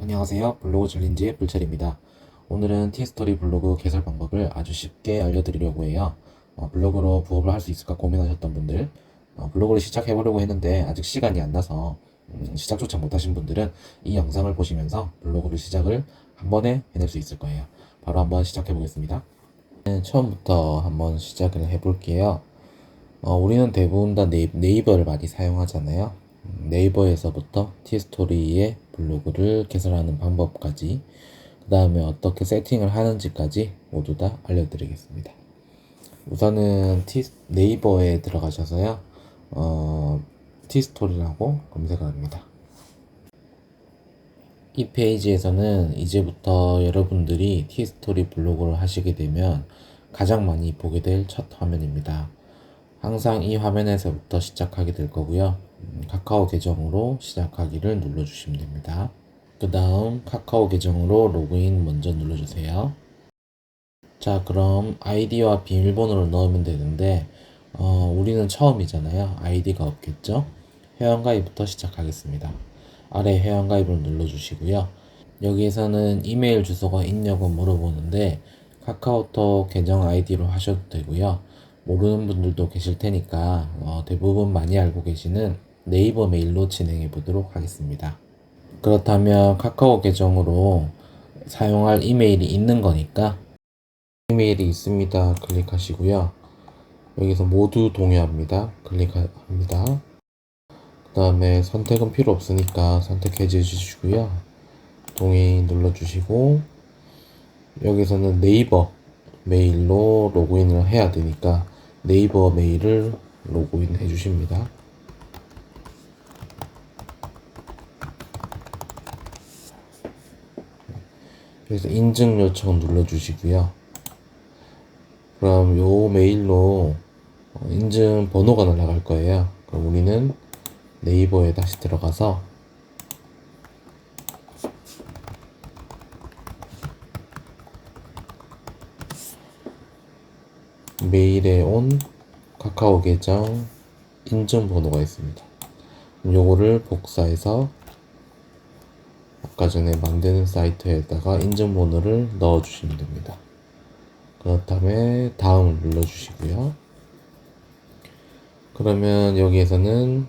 안녕하세요. 블로그 챌린지의 불철입니다. 오늘은 티스토리 블로그 개설 방법을 아주 쉽게 알려드리려고 해요. 블로그로 부업을 할 수 있을까 고민하셨던 분들, 블로그를 시작해보려고 했는데 아직 시간이 안 나서 시작조차 못하신 분들은 이 영상을 보시면서 블로그를 시작을 한 번에 해낼 수 있을 거예요. 바로 한번 시작해보겠습니다. 처음부터 한번 시작을 해볼게요. 우리는 대부분 다 네이버를 많이 사용하잖아요. 네이버에서부터 티스토리의 블로그를 개설하는 방법까지, 그 다음에 어떻게 세팅을 하는지까지 모두 다 알려드리겠습니다. 우선은 네이버에 들어가셔서요, 티스토리라고 검색을 합니다. 이 페이지에서는 이제부터 여러분들이 티스토리 블로그를 하시게 되면 가장 많이 보게 될 첫 화면입니다. 항상 이 화면에서부터 시작하게 될 거고요. 카카오 계정으로 시작하기를 눌러주시면 됩니다. 그 다음 카카오 계정으로 로그인 먼저 눌러주세요. 자, 그럼 아이디와 비밀번호를 넣으면 되는데 우리는 처음이잖아요. 아이디가 없겠죠? 회원가입부터 시작하겠습니다. 아래 회원가입을 눌러주시고요. 여기에서는 이메일 주소가 있냐고 물어보는데 카카오톡 계정 아이디로 하셔도 되고요. 모르는 분들도 계실 테니까 대부분 많이 알고 계시는 네이버 메일로 진행해 보도록 하겠습니다. 그렇다면 카카오 계정으로 사용할 이메일이 있는 거니까 이메일이 있습니다. 클릭하시고요. 여기서 모두 동의합니다. 클릭합니다. 그 다음에 선택은 필요 없으니까 선택해 주시고요. 동의 눌러주시고 여기서는 네이버 메일로 로그인을 해야 되니까 네이버 메일을 로그인 해 주십니다. 그래서 인증 요청 눌러주시고요. 그럼 요 메일로 인증 번호가 날아갈 거예요. 그럼 우리는 네이버에 다시 들어가서 메일에 온 카카오 계정 인증 번호가 있습니다. 요거를 복사해서 아까 전에 만드는 사이트에다가 인증 번호를 넣어 주시면 됩니다. 그렇다면 다음을 눌러주시고요. 그러면 여기에서는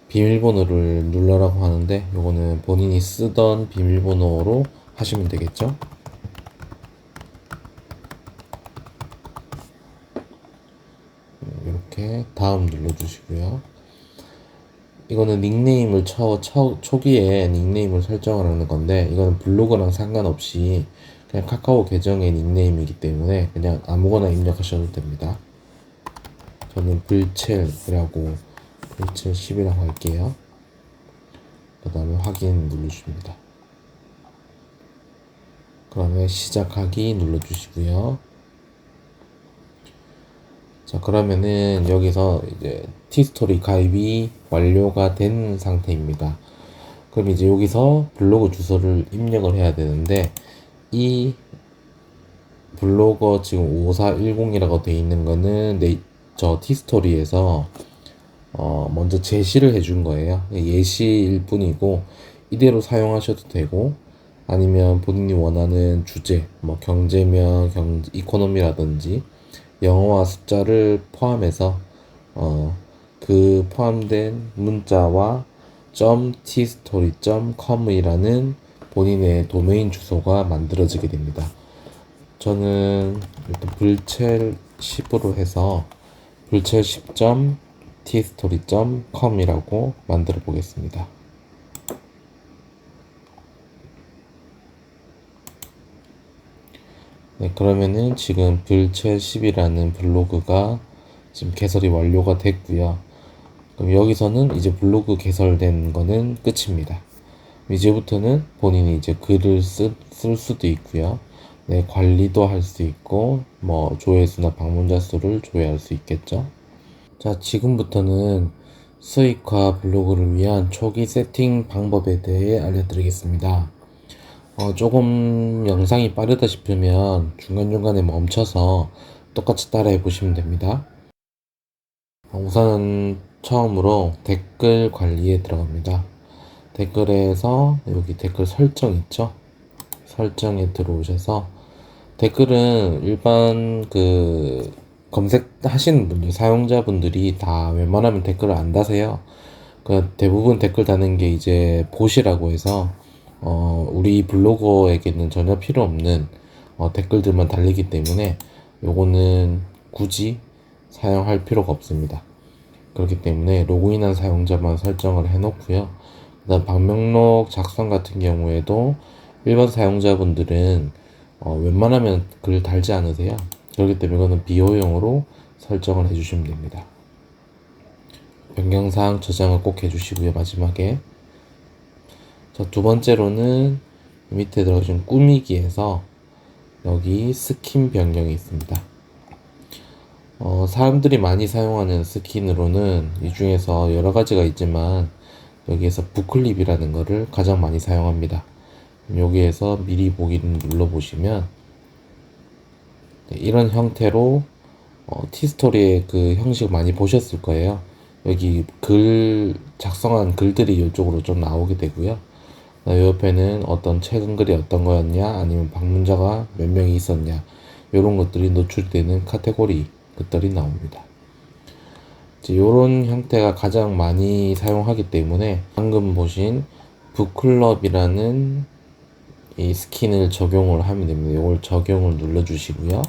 비밀번호를 눌러라고 하는데 요거는 본인이 쓰던 비밀번호로 하시면 되겠죠. 이렇게 다음 눌러주시고요. 이거는 닉네임을 초기에 닉네임을 설정을 하는 건데 이거는 블로그랑 상관없이 그냥 카카오 계정의 닉네임이기 때문에 그냥 아무거나 입력하셔도 됩니다. 저는 불첼이라고 불첼10이라고 할게요. 그 다음에 확인 눌러줍니다. 그러면 시작하기 눌러주시고요. 자, 그러면은 여기서 이제 티스토리 가입이 완료가 된 상태입니다. 그럼 이제 여기서 블로그 주소를 입력을 해야 되는데 이 블로거 지금 5410이라고 되어 있는 거는 저 티스토리에서 먼저 제시를 해준 거예요. 예시일 뿐이고 이대로 사용하셔도 되고 아니면 본인이 원하는 주제 뭐 경제면 이코노미라든지 영어와 숫자를 포함해서 그 포함된 문자와 .tstory.com이라는 본인의 도메인 주소가 만들어지게 됩니다. 저는 일단 불첼 10으로 해서 불첼 10.tstory.com이라고 만들어 보겠습니다. 네, 그러면은 지금 불첼 10이라는 블로그가 지금 개설이 완료가 됐고요. 그럼 여기서는 이제 블로그 개설된 거는 끝입니다. 이제부터는 본인이 이제 글을 쓸 수도 있고요. 네, 관리도 할 수 있고, 뭐, 조회수나 방문자 수를 조회할 수 있겠죠. 자, 지금부터는 수익화 블로그를 위한 초기 세팅 방법에 대해 알려드리겠습니다. 조금 영상이 빠르다 싶으면 중간중간에 멈춰서 똑같이 따라해 보시면 됩니다. 우선은 처음으로 댓글 관리에 들어갑니다. 댓글에서 여기 댓글 설정 있죠? 설정에 들어오셔서 댓글은 일반 검색하시는 분들, 사용자분들이 다 웬만하면 댓글을 안 다세요. 그 대부분 댓글 다는 게 이제 봇이라고 해서 우리 블로거에게는 전혀 필요 없는 댓글들만 달리기 때문에 요거는 굳이 사용할 필요가 없습니다. 그렇기 때문에 로그인한 사용자만 설정을 해 놓고요. 그다음 방명록 작성 같은 경우에도 일반 사용자분들은 웬만하면 글 달지 않으세요. 그렇기 때문에 이거는 비호용으로 설정을 해주시면 됩니다. 변경사항 저장을 꼭 해주시고요. 마지막에 자, 두 번째로는 밑에 들어오신 꾸미기에서 여기 스킨 변경이 있습니다. 사람들이 많이 사용하는 스킨으로는 이 중에서 여러 가지가 있지만 여기에서 부클립이라는 거를 가장 많이 사용합니다. 여기에서 미리 보기를 눌러보시면 이런 형태로 티스토리의 그 형식 많이 보셨을 거예요. 여기 작성한 글들이 이쪽으로 좀 나오게 되고요. 이 옆에는 어떤 최근 글이 어떤 거였냐, 아니면 방문자가 몇 명이 있었냐, 이런 것들이 노출되는 카테고리 것들이 나옵니다. 이런 형태가 가장 많이 사용하기 때문에 방금 보신 북클럽이라는 이 스킨을 적용을 하면 됩니다. 이걸 적용을 눌러주시고요.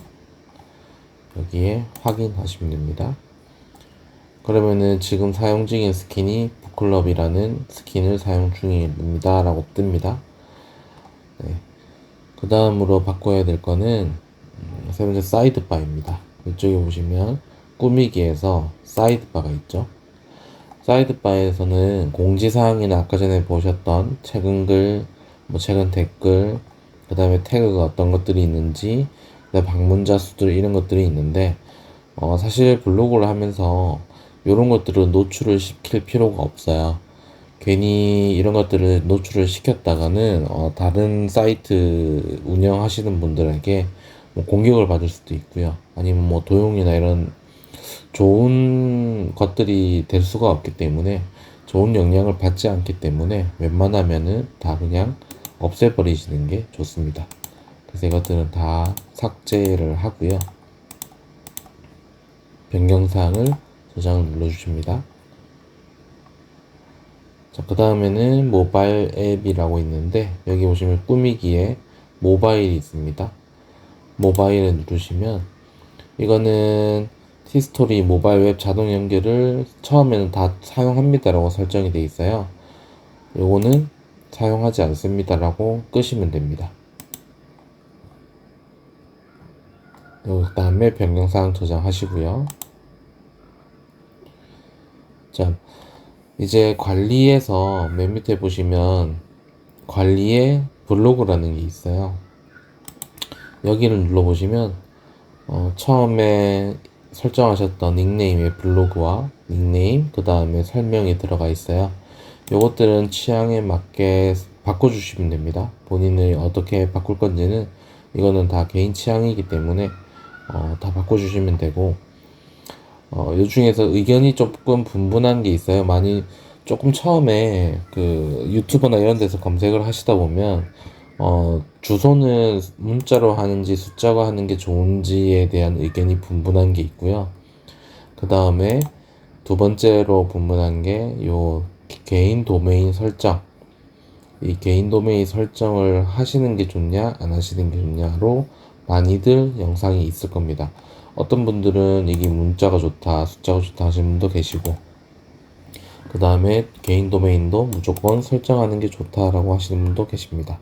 여기에 확인하시면 됩니다. 그러면은 지금 사용 중인 스킨이 북클럽이라는 스킨을 사용 중입니다 라고 뜹니다. 네. 그 다음으로 바꿔야 될 거는 세 번째 사이드바입니다. 이쪽에 보시면 꾸미기에서 사이드바가 있죠. 사이드바에서는 공지사항이나 아까 전에 보셨던 최근 글, 최근 댓글, 그 다음에 태그가 어떤 것들이 있는지, 그다음에 방문자 수들 이런 것들이 있는데 사실 블로그를 하면서 이런 것들은 노출을 시킬 필요가 없어요. 괜히 이런 것들을 노출을 시켰다가는 다른 사이트 운영하시는 분들에게 공격을 받을 수도 있고요. 아니면 도용이나 이런 좋은 것들이 될 수가 없기 때문에, 좋은 영향을 받지 않기 때문에 웬만하면은 다 그냥 없애버리시는 게 좋습니다. 그래서 이것들은 다 삭제를 하고요. 변경사항을 저장을 눌러주십니다. 자, 그 다음에는 모바일 앱이라고 있는데 여기 보시면 꾸미기에 모바일이 있습니다. 모바일을 누르시면 이거는 티스토리 모바일 웹 자동 연결을 처음에는 다 사용합니다 라고 설정이 되어 있어요. 요거는 사용하지 않습니다 라고 끄시면 됩니다. 그 다음에 변경사항 저장하시고요. 자, 이제 관리에서 맨 밑에 보시면 관리에 블로그라는 게 있어요. 여기를 눌러보시면 처음에 설정하셨던 닉네임의 블로그와 닉네임, 그 다음에 설명이 들어가 있어요. 요것들은 취향에 맞게 바꿔주시면 됩니다. 본인이 어떻게 바꿀 건지는 이거는 다 개인 취향이기 때문에 다 바꿔주시면 되고, 이 중에서 의견이 조금 분분한 게 있어요. 많이 조금 처음에 그 유튜버나 이런 데서 검색을 하시다 보면 주소는 문자로 하는지 숫자로 하는 게 좋은지에 대한 의견이 분분한 게 있고요. 그 다음에 두 번째로 분분한 게 요 개인 도메인 설정. 이 개인 도메인 설정을 하시는 게 좋냐 안 하시는 게 좋냐로 많이들 영상이 있을 겁니다. 어떤 분들은 이게 문자가 좋다, 숫자가 좋다 하시는 분도 계시고, 그 다음에 개인 도메인도 무조건 설정하는 게 좋다라고 하시는 분도 계십니다.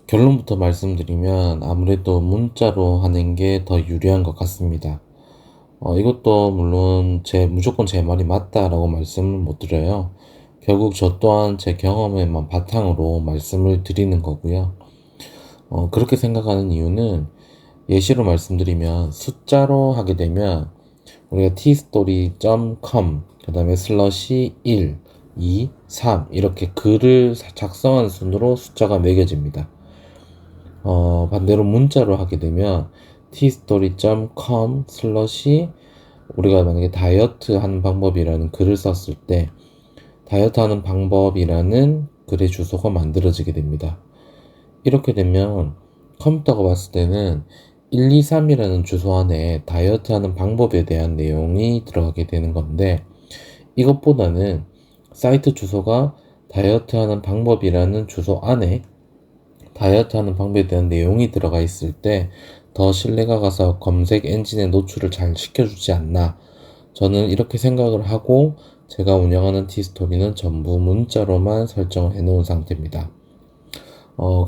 결론부터 말씀드리면 아무래도 문자로 하는 게 더 유리한 것 같습니다. 이것도 물론 무조건 제 말이 맞다라고 말씀을 못 드려요. 결국 저 또한 제 경험에만 바탕으로 말씀을 드리는 거고요. 그렇게 생각하는 이유는 예시로 말씀드리면 숫자로 하게 되면 우리가 tstory.com 그 다음에 슬러시 1, 2, 3 이렇게 글을 작성한 순으로 숫자가 매겨집니다. 반대로 문자로 하게 되면 tstory.com 슬러시 우리가 만약에 다이어트 하는 방법이라는 글을 썼을 때 다이어트하는 방법이라는 글의 주소가 만들어지게 됩니다. 이렇게 되면 컴퓨터가 봤을 때는 123이라는 주소 안에 다이어트하는 방법에 대한 내용이 들어가게 되는 건데, 이것보다는 사이트 주소가 다이어트하는 방법이라는 주소 안에 다이어트하는 방법에 대한 내용이 들어가 있을 때 더 신뢰가 가서 검색 엔진의 노출을 잘 시켜주지 않나, 저는 이렇게 생각을 하고 제가 운영하는 티스토리는 전부 문자로만 설정을 해 놓은 상태입니다.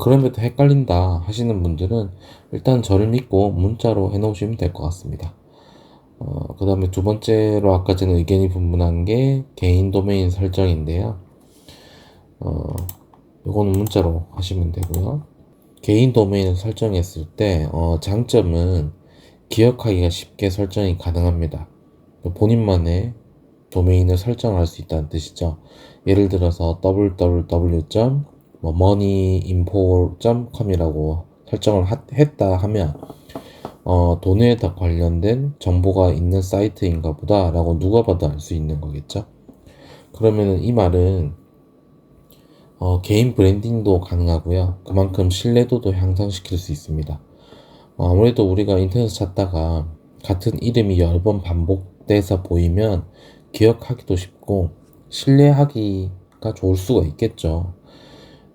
그럼에도 헷갈린다 하시는 분들은 일단 저를 믿고 문자로 해 놓으시면 될 것 같습니다. 그 다음에 두 번째로 아까 전에 의견이 분분한 게 개인 도메인 설정인데요. 이거는 문자로 하시면 되고요. 개인 도메인을 설정했을 때 장점은 기억하기가 쉽게 설정이 가능합니다. 본인만의 도메인을 설정할 수 있다는 뜻이죠. 예를 들어서 www.moneyinfo.com이라고 설정을 했다 하면 돈에 더 관련된 정보가 있는 사이트인가 보다 라고 누가 봐도 알 수 있는 거겠죠. 그러면 이 말은 개인 브랜딩도 가능하고요. 그만큼 신뢰도도 향상시킬 수 있습니다. 아무래도 우리가 인터넷에서 찾다가 같은 이름이 여러 번 반복돼서 보이면 기억하기도 쉽고 신뢰하기가 좋을 수가 있겠죠.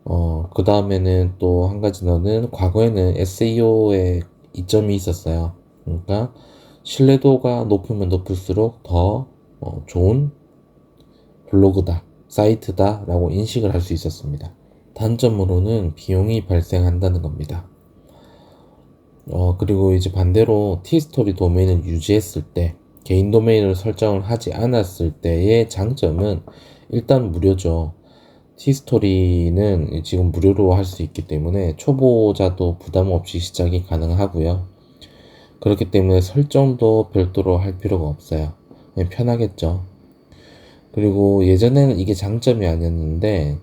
그 다음에는 또 한 가지는 과거에는 SEO에 이점이 있었어요. 그러니까 신뢰도가 높으면 높을수록 더 좋은 블로그다, 사이트다 라고 인식을 할 수 있었습니다. 단점으로는 비용이 발생한다는 겁니다. 그리고 이제 반대로 티스토리 도메인을 유지했을 때, 개인 도메인을 설정을 하지 않았을 때의 장점은 일단 무료죠. 티스토리는 지금 무료로 할 수 있기 때문에 초보자도 부담 없이 시작이 가능하고요. 그렇기 때문에 설정도 별도로 할 필요가 없어요. 그냥 편하겠죠. 그리고 예전에는 이게 장점이 아니었는데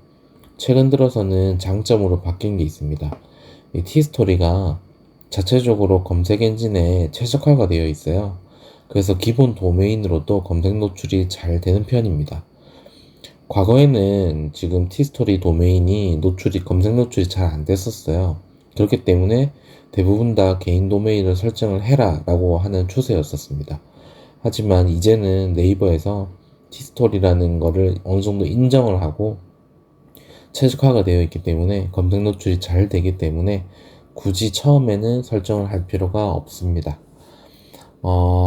최근 들어서는 장점으로 바뀐 게 있습니다. 이 티스토리가 자체적으로 검색 엔진에 최적화가 되어 있어요. 그래서 기본 도메인으로도 검색 노출이 잘 되는 편입니다. 과거에는 지금 티스토리 도메인이 검색 노출이 잘 안 됐었어요. 그렇기 때문에 대부분 다 개인 도메인을 설정을 해라 라고 하는 추세였었습니다. 하지만 이제는 네이버에서 티스토리라는 거를 어느 정도 인정을 하고 최적화가 되어 있기 때문에 검색 노출이 잘 되기 때문에 굳이 처음에는 설정을 할 필요가 없습니다.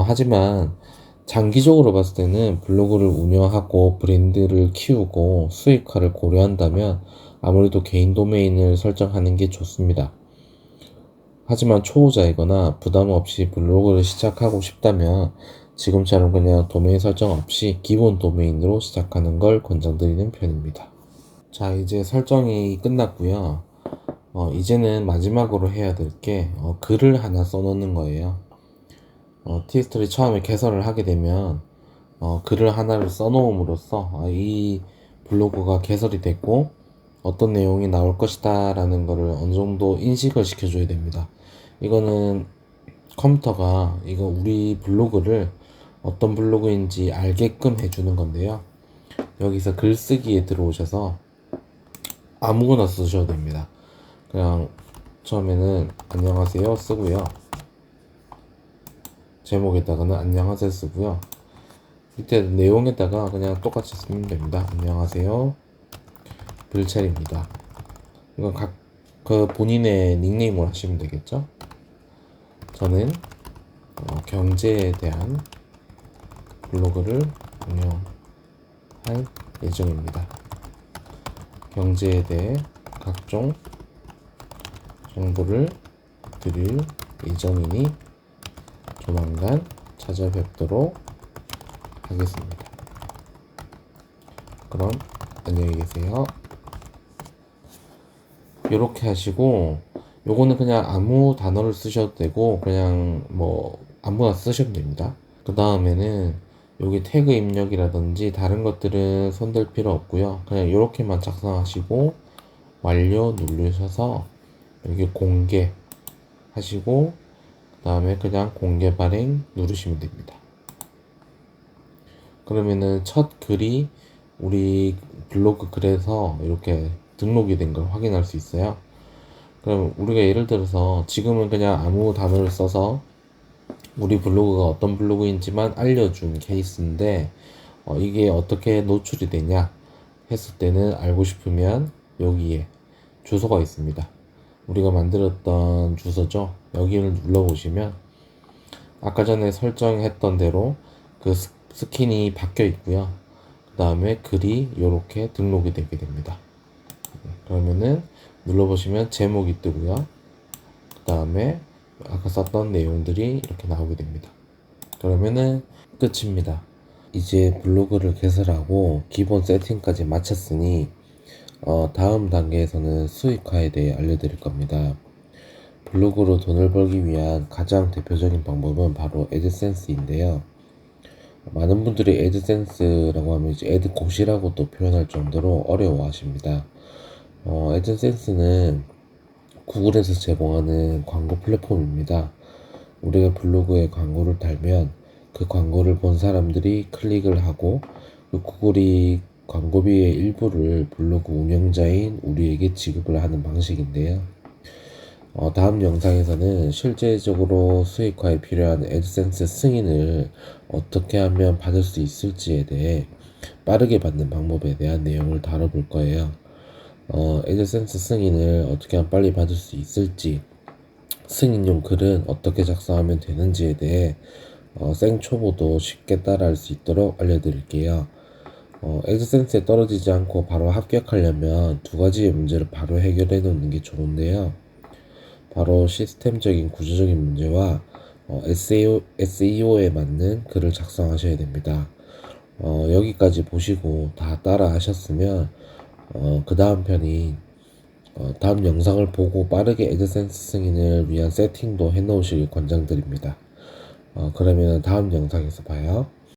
하지만 장기적으로 봤을 때는 블로그를 운영하고 브랜드를 키우고 수익화를 고려한다면 아무래도 개인 도메인을 설정하는 게 좋습니다. 하지만 초보자이거나 부담 없이 블로그를 시작하고 싶다면 지금처럼 그냥 도메인 설정 없이 기본 도메인으로 시작하는 걸 권장드리는 편입니다. 자, 이제 설정이 끝났고요. 이제는 마지막으로 해야 될 게 글을 하나 써놓는 거예요. 티스토리 처음에 개설을 하게 되면 글을 하나를 써놓음으로써 이 블로그가 개설이 됐고 어떤 내용이 나올 것이다 라는 거를 어느 정도 인식을 시켜줘야 됩니다. 이거는 컴퓨터가 우리 블로그를 어떤 블로그인지 알게끔 해주는 건데요. 여기서 글쓰기에 들어오셔서 아무거나 쓰셔도 됩니다. 그냥 처음에는 안녕하세요 쓰고요. 제목에다가는 안녕하세요 쓰고요. 밑에 내용에다가 그냥 똑같이 쓰면 됩니다. 안녕하세요, 불첼입니다. 이건 그 본인의 닉네임으로 하시면 되겠죠. 저는 경제에 대한 블로그를 운영할 예정입니다. 경제에 대해 각종 정보를 드릴 예정이니 조만간 찾아뵙도록 하겠습니다. 그럼 안녕히 계세요. 이렇게 하시고, 요거는 그냥 아무 단어를 쓰셔도 되고 그냥 뭐 아무나 쓰셔도 됩니다. 그 다음에는 여기 태그 입력이라든지 다른 것들은 손댈 필요 없고요. 그냥 이렇게만 작성하시고 완료 누르셔서 여기 공개 하시고 그 다음에 그냥 공개 발행 누르시면 됩니다. 그러면은 첫 글이 우리 블로그 글에서 이렇게 등록이 된 걸 확인할 수 있어요. 그럼 우리가 예를 들어서 지금은 그냥 아무 단어를 써서 우리 블로그가 어떤 블로그인지만 알려준 케이스인데, 이게 어떻게 노출이 되냐 했을 때는 알고 싶으면 여기에 주소가 있습니다. 우리가 만들었던 주소죠. 여기를 눌러보시면 아까 전에 설정했던 대로 그 스킨이 바뀌어 있고요. 그 다음에 글이 이렇게 등록이 되게 됩니다. 그러면은 눌러보시면 제목이 뜨고요. 그 다음에 아까 썼던 내용들이 이렇게 나오게 됩니다. 그러면은 끝입니다. 이제 블로그를 개설하고 기본 세팅까지 마쳤으니 다음 단계에서는 수익화에 대해 알려드릴 겁니다. 블로그로 돈을 벌기 위한 가장 대표적인 방법은 바로 애드센스인데요. 많은 분들이 애드센스라고 하면 이제 애드꽃이라고 또 표현할 정도로 어려워하십니다. 애드센스는 구글에서 제공하는 광고 플랫폼입니다. 우리가 블로그에 광고를 달면 그 광고를 본 사람들이 클릭을 하고 그 구글이 광고비의 일부를 블로그 운영자인 우리에게 지급을 하는 방식인데요. 다음 영상에서는 실제적으로 수익화에 필요한 애드센스 승인을 어떻게 하면 받을 수 있을지에 대해 빠르게 받는 방법에 대한 내용을 다뤄볼 거예요. 애드센스 승인을 어떻게 하면 빨리 받을 수 있을지, 승인용 글은 어떻게 작성하면 되는지에 대해 생초보도 쉽게 따라할 수 있도록 알려드릴게요. 애드센스에 떨어지지 않고 바로 합격하려면 두 가지의 문제를 바로 해결해 놓는 게 좋은데요. 바로 시스템적인 구조적인 문제와 SEO에 맞는 글을 작성하셔야 됩니다. 여기까지 보시고 다 따라 하셨으면 그 다음 편인 다음 영상을 보고 빠르게 애드센스 승인을 위한 세팅도 해 놓으시길 권장드립니다. 그러면 다음 영상에서 봐요.